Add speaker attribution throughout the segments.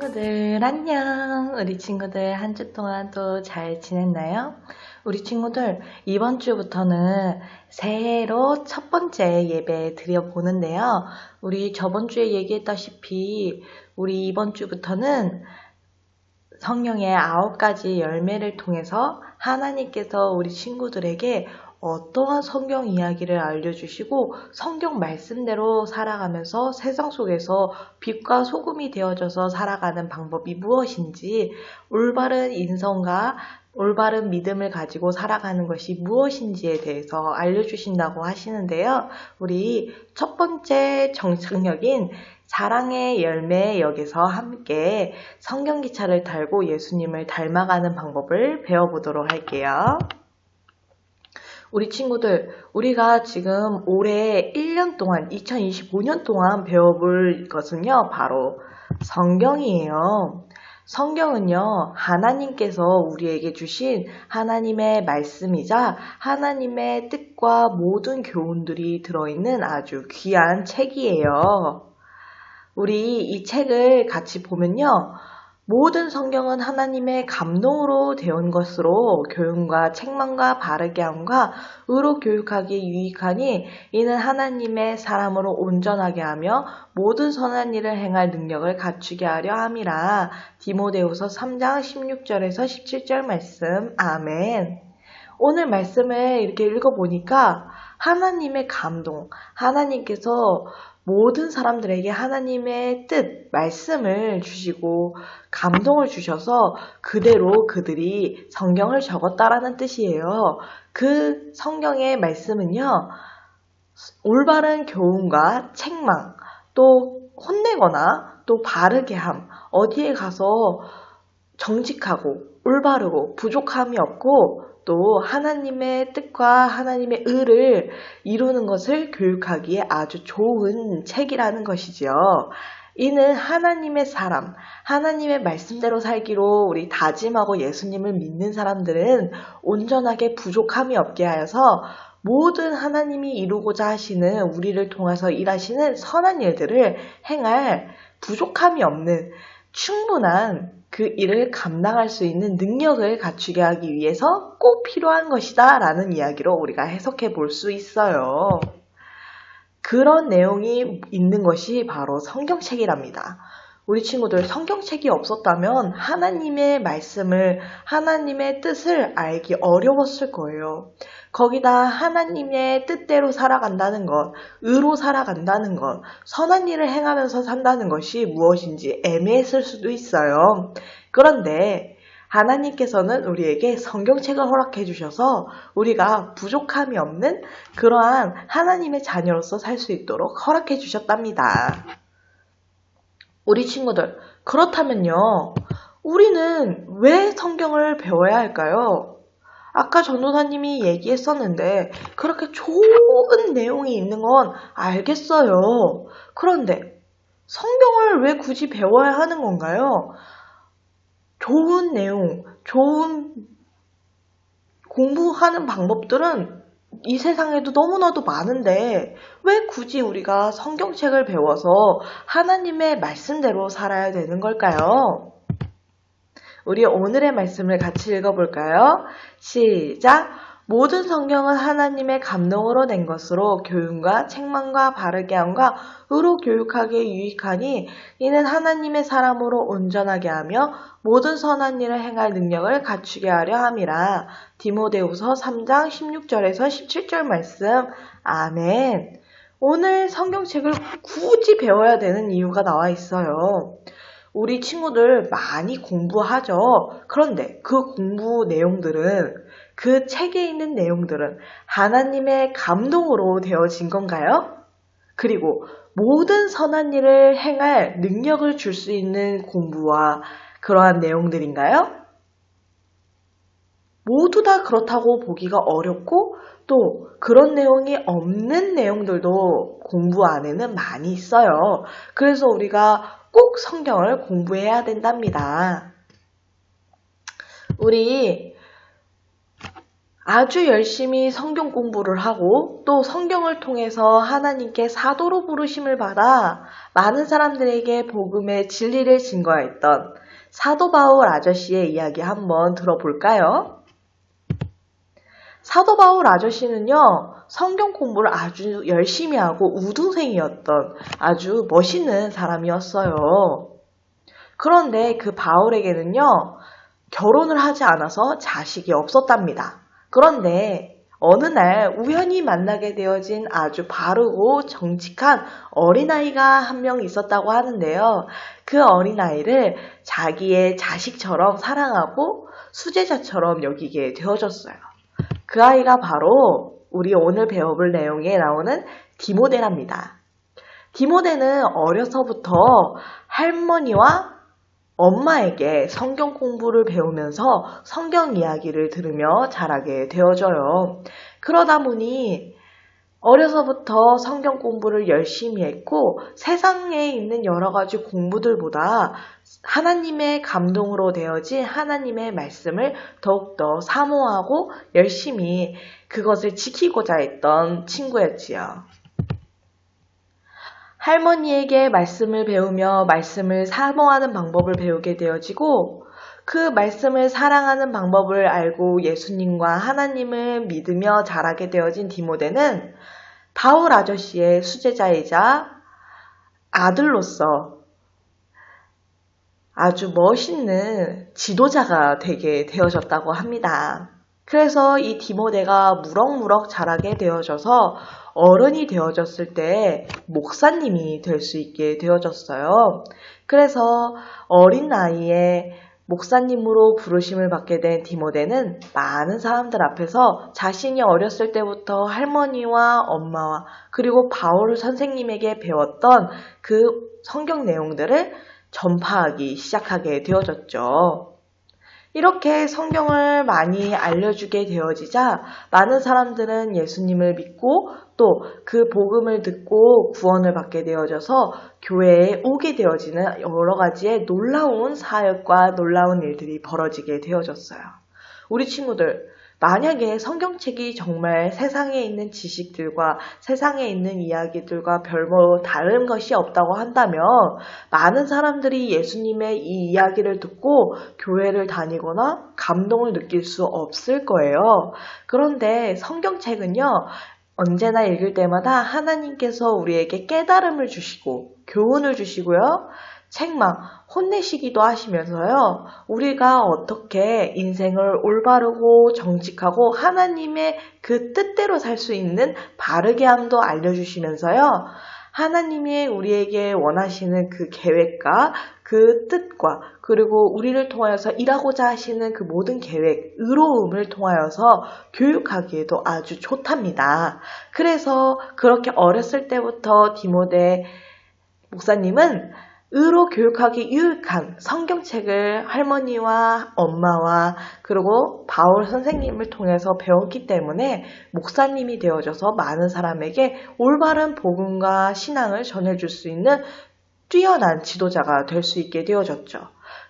Speaker 1: 친구들 안녕. 우리 친구들 한 주 동안 또 잘 지냈나요? 우리 친구들 이번 주부터는 새해로 첫 번째 예배 드려보는데요. 우리 저번 주에 얘기했다시피 우리 이번 주부터는 성령의 9가지 열매를 통해서 하나님께서 우리 친구들에게 어떠한 성경 이야기를 알려주시고 성경 말씀대로 살아가면서 세상 속에서 빛과 소금이 되어져서 살아가는 방법이 무엇인지, 올바른 인성과 올바른 믿음을 가지고 살아가는 것이 무엇인지에 대해서 알려주신다고 하시는데요. 우리 첫 번째 정착역인 사랑의 열매역에서 함께 성경기차를 달고 예수님을 닮아가는 방법을 배워보도록 할게요. 우리 친구들, 우리가 지금 올해 1년 동안, 2025년 동안 배워볼 것은요, 바로 성경이에요. 성경은요, 하나님께서 우리에게 주신 하나님의 말씀이자 하나님의 뜻과 모든 교훈들이 들어있는 아주 귀한 책이에요. 우리 이 책을 같이 보면요, 모든 성경은 하나님의 감동으로 되온 것으로 교훈과 책망과 바르게 함과 의로 교육하기에 유익하니 이는 하나님의 사람으로 온전하게 하며 모든 선한 일을 행할 능력을 갖추게 하려 함이라. 디모데후서 3장 16절에서 17절 말씀. 아멘. 오늘 말씀을 이렇게 읽어보니까 하나님의 감동, 하나님께서 모든 사람들에게 하나님의 뜻, 말씀을 주시고 감동을 주셔서 그대로 그들이 성경을 적었다라는 뜻이에요. 그 성경의 말씀은요, 올바른 교훈과 책망, 또 혼내거나 또 바르게 함, 어디에 가서 정직하고 올바르고 부족함이 없고 또 하나님의 뜻과 하나님의 의를 이루는 것을 교육하기에 아주 좋은 책이라는 것이지요. 이는 하나님의 사람, 하나님의 말씀대로 살기로 우리 다짐하고 예수님을 믿는 사람들은 온전하게 부족함이 없게 하여서 모든 하나님이 이루고자 하시는 우리를 통해서 일하시는 선한 일들을 행할 부족함이 없는 충분한 그 일을 감당할 수 있는 능력을 갖추게 하기 위해서 꼭 필요한 것이다 라는 이야기로 우리가 해석해 볼 수 있어요. 그런 내용이 있는 것이 바로 성경책이랍니다. 우리 친구들, 성경책이 없었다면 하나님의 말씀을, 하나님의 뜻을 알기 어려웠을 거예요. 거기다 하나님의 뜻대로 살아간다는 것, 의로 살아간다는 것, 선한 일을 행하면서 산다는 것이 무엇인지 애매했을 수도 있어요. 그런데 하나님께서는 우리에게 성경책을 허락해 주셔서 우리가 부족함이 없는 그러한 하나님의 자녀로서 살 수 있도록 허락해 주셨답니다. 우리 친구들, 그렇다면요, 우리는 왜 성경을 배워야 할까요? 아까 전도사님이 얘기했었는데 그렇게 좋은 내용이 있는 건 알겠어요. 그런데 성경을 왜 굳이 배워야 하는 건가요? 좋은 내용, 좋은 공부하는 방법들은 이 세상에도 너무나도 많은데 왜 굳이 우리가 성경책을 배워서 하나님의 말씀대로 살아야 되는 걸까요? 우리 오늘의 말씀을 같이 읽어볼까요? 시작! 모든 성경은 하나님의 감동으로 낸 것으로 교훈과 책망과 바르게 함과 의로 교육하기에 유익하니 이는 하나님의 사람으로 온전하게 하며 모든 선한 일을 행할 능력을 갖추게 하려 함이라. 디모데후서 3장 16절에서 17절 말씀. 아멘. 오늘 성경책을 굳이 배워야 되는 이유가 나와 있어요. 우리 친구들 많이 공부하죠. 그런데 그 공부 내용들은, 그 책에 있는 내용들은 하나님의 감동으로 되어진 건가요? 그리고 모든 선한 일을 행할 능력을 줄 수 있는 공부와 그러한 내용들인가요? 모두 다 그렇다고 보기가 어렵고 또 그런 내용이 없는 내용들도 공부 안에는 많이 있어요. 그래서 우리가 꼭 성경을 공부해야 된답니다. 우리 아주 열심히 성경 공부를 하고 또 성경을 통해서 하나님께 사도로 부르심을 받아 많은 사람들에게 복음의 진리를 증거했던 사도 바울 아저씨의 이야기 한번 들어볼까요? 사도 바울 아저씨는요, 성경 공부를 아주 열심히 하고 우등생이었던 아주 멋있는 사람이었어요. 그런데 그 바울에게는요, 결혼을 하지 않아서 자식이 없었답니다. 그런데 어느 날 우연히 만나게 되어진 아주 바르고 정직한 어린아이가 한 명 있었다고 하는데요. 그 어린아이를 자기의 자식처럼 사랑하고 수제자처럼 여기게 되어졌어요. 그 아이가 바로 우리 오늘 배워볼 내용에 나오는 디모데랍니다. 디모데는 어려서부터 할머니와 엄마에게 성경 공부를 배우면서 성경 이야기를 들으며 자라게 되어져요. 그러다 보니 어려서부터 성경 공부를 열심히 했고 세상에 있는 여러 가지 공부들보다 하나님의 감동으로 되어진 하나님의 말씀을 더욱더 사모하고 열심히 그것을 지키고자 했던 친구였지요. 할머니에게 말씀을 배우며 말씀을 사모하는 방법을 배우게 되어지고 그 말씀을 사랑하는 방법을 알고 예수님과 하나님을 믿으며 자라게 되어진 디모데는 바울 아저씨의 수제자이자 아들로서 아주 멋있는 지도자가 되게 되어졌다고 합니다. 그래서 이 디모데가 무럭무럭 자라게 되어져서 어른이 되어졌을 때 목사님이 될 수 있게 되어졌어요. 그래서 어린 나이에 목사님으로 부르심을 받게 된 디모데는 많은 사람들 앞에서 자신이 어렸을 때부터 할머니와 엄마와 그리고 바울 선생님에게 배웠던 그 성경 내용들을 전파하기 시작하게 되어졌죠. 이렇게 성경을 많이 알려주게 되어지자 많은 사람들은 예수님을 믿고 또 그 복음을 듣고 구원을 받게 되어져서 교회에 오게 되어지는 여러 가지의 놀라운 사역과 놀라운 일들이 벌어지게 되어졌어요. 우리 친구들, 만약에 성경책이 정말 세상에 있는 지식들과 세상에 있는 이야기들과 별로 다른 것이 없다고 한다면 많은 사람들이 예수님의 이 이야기를 듣고 교회를 다니거나 감동을 느낄 수 없을 거예요. 그런데 성경책은요, 언제나 읽을 때마다 하나님께서 우리에게 깨달음을 주시고 교훈을 주시고요. 책망, 혼내시기도 하시면서요. 우리가 어떻게 인생을 올바르고 정직하고 하나님의 그 뜻대로 살 수 있는 바르게 함도 알려주시면서요. 하나님이 우리에게 원하시는 그 계획과 그 뜻과 그리고 우리를 통하여서 일하고자 하시는 그 모든 계획, 의로움을 통하여서 교육하기에도 아주 좋답니다. 그래서 그렇게 어렸을 때부터 디모데 목사님은 의로 교육하기 유익한 성경책을 할머니와 엄마와 그리고 바울 선생님을 통해서 배웠기 때문에 목사님이 되어져서 많은 사람에게 올바른 복음과 신앙을 전해줄 수 있는 뛰어난 지도자가 될 수 있게 되어졌죠.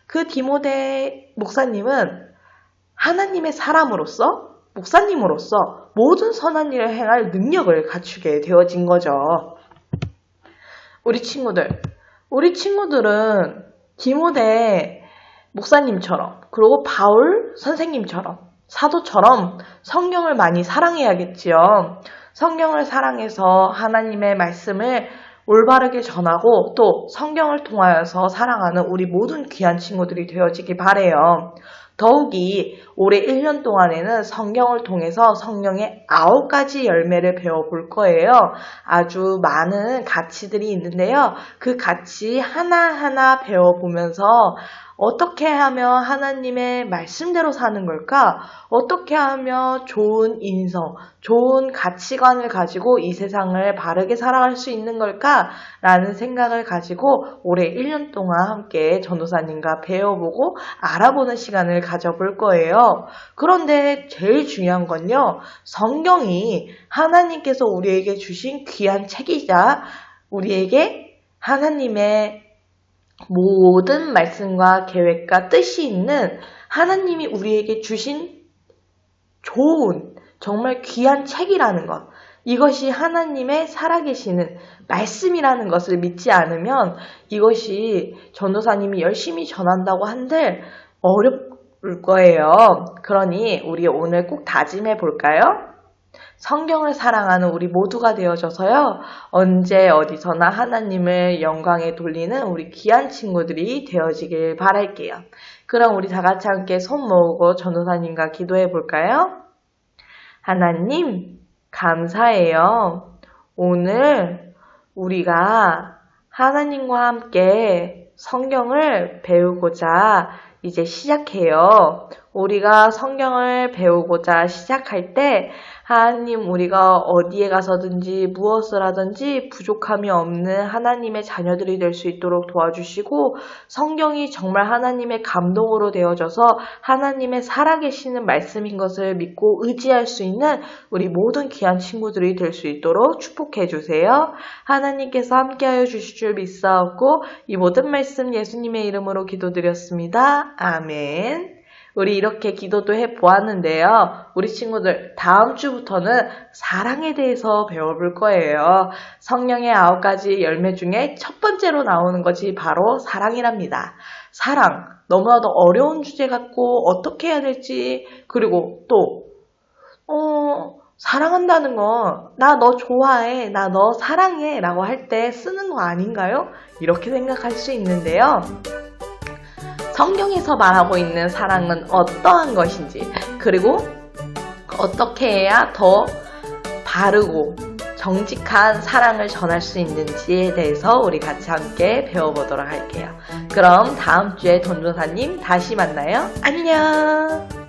Speaker 1: 그 디모데 목사님은 하나님의 사람으로서 목사님으로서 모든 선한 일을 행할 능력을 갖추게 되어진 거죠. 우리 친구들은 디모데 목사님처럼 그리고 바울 선생님처럼 사도처럼 성경을 많이 사랑해야겠지요. 성경을 사랑해서 하나님의 말씀을 올바르게 전하고 또 성경을 통하여서 사랑하는 우리 모든 귀한 친구들이 되어지기 바라요. 더욱이 올해 1년 동안에는 성경을 통해서 성령의 9가지 열매를 배워볼 거예요. 아주 많은 가치들이 있는데요. 그 가치 하나하나 배워보면서 어떻게 하면 하나님의 말씀대로 사는 걸까? 어떻게 하면 좋은 인성, 좋은 가치관을 가지고 이 세상을 바르게 살아갈 수 있는 걸까? 라는 생각을 가지고 올해 1년 동안 함께 전도사님과 배워보고 알아보는 시간을 가져볼 거예요. 그런데 제일 중요한 건요. 성경이 하나님께서 우리에게 주신 귀한 책이자 우리에게 하나님의 모든 말씀과 계획과 뜻이 있는 하나님이 우리에게 주신 좋은 정말 귀한 책이라는 것, 이것이 하나님의 살아계시는 말씀이라는 것을 믿지 않으면 이것이 전도사님이 열심히 전한다고 한들 어려울 거예요. 그러니 우리 오늘 꼭 다짐해 볼까요? 성경을 사랑하는 우리 모두가 되어져서요. 언제 어디서나 하나님을 영광에 돌리는 우리 귀한 친구들이 되어지길 바랄게요. 그럼 우리 다 같이 함께 손 모으고 전도사님과 기도해 볼까요? 하나님, 감사해요. 오늘 우리가 하나님과 함께 성경을 배우고자 이제 시작해요. 우리가 성경을 배우고자 시작할 때 하나님, 우리가 어디에 가서든지 무엇을 하든지 부족함이 없는 하나님의 자녀들이 될 수 있도록 도와주시고, 성경이 정말 하나님의 감동으로 되어져서 하나님의 살아계시는 말씀인 것을 믿고 의지할 수 있는 우리 모든 귀한 친구들이 될 수 있도록 축복해 주세요. 하나님께서 함께하여 주실 줄 믿사옵고 이 모든 말씀 예수님의 이름으로 기도드렸습니다. 아멘. 우리 이렇게 기도도 해보았는데요. 우리 친구들 다음 주부터는 사랑에 대해서 배워볼 거예요. 성령의 9가지 열매 중에 첫 번째로 나오는 것이 바로 사랑이랍니다. 사랑, 너무나도 어려운 주제 같고 어떻게 해야 될지, 그리고 또 사랑한다는 건 나 너 좋아해, 나 너 사랑해 라고 할 때 쓰는 거 아닌가요? 이렇게 생각할 수 있는데요. 성경에서 말하고 있는 사랑은 어떠한 것인지, 그리고 어떻게 해야 더 바르고 정직한 사랑을 전할 수 있는지에 대해서 우리 같이 함께 배워보도록 할게요. 그럼 다음 주에 전도사님 다시 만나요. 안녕.